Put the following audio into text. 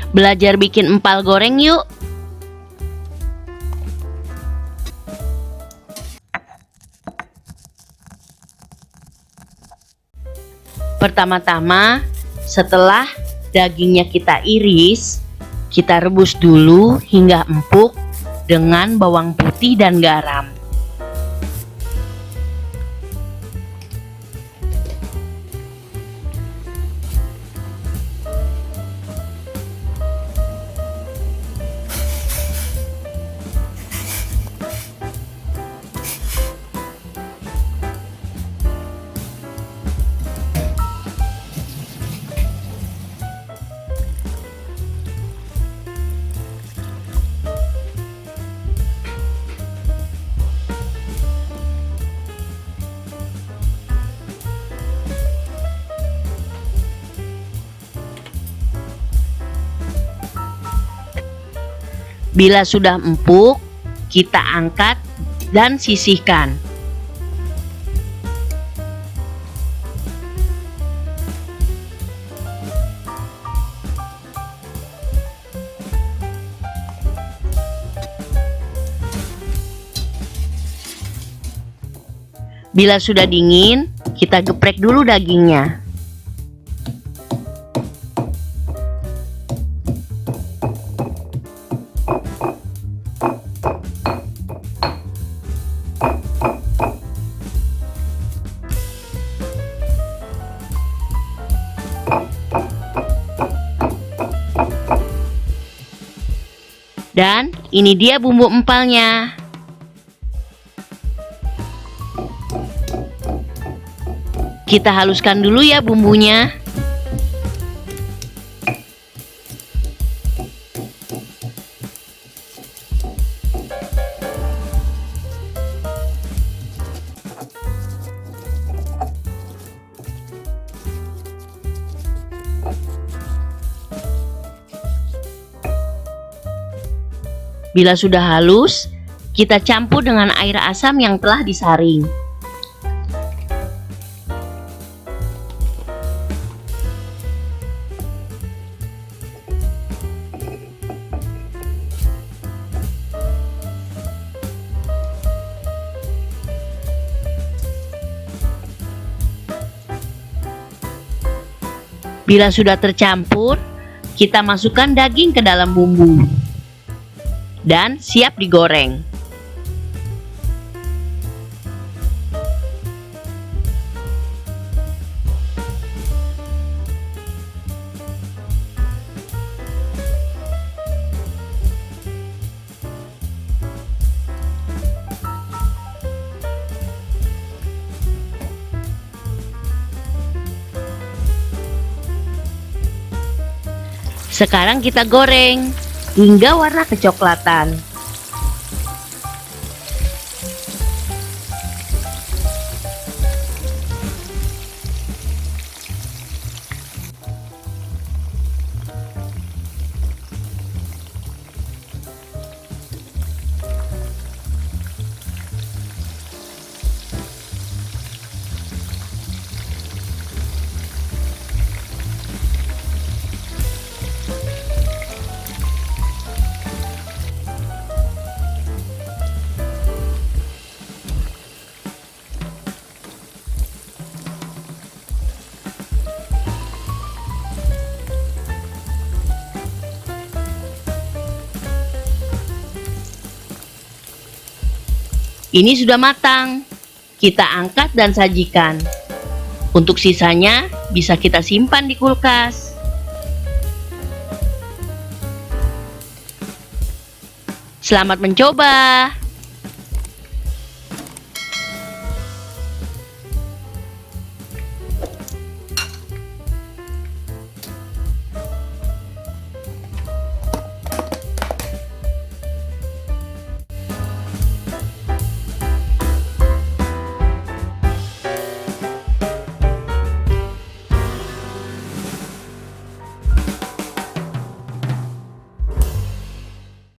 Belajar bikin empal goreng yuk. Pertama-tama, setelah dagingnya kita iris, kita rebus dulu hingga empuk dengan bawang putih dan garam. Bila sudah empuk, kita angkat dan sisihkan. Bila sudah dingin, kita geprek dulu dagingnya. Dan ini dia bumbu empalnya. Kita haluskan dulu ya bumbunya. Bila sudah halus, kita campur dengan air asam yang telah disaring. Bila sudah tercampur, kita masukkan daging ke dalam bumbu dan siap digoreng. Sekarang kita goreng hingga warna kecoklatan. Ini sudah matang. Kita angkat dan sajikan. Untuk sisanya bisa kita simpan di kulkas. Selamat mencoba.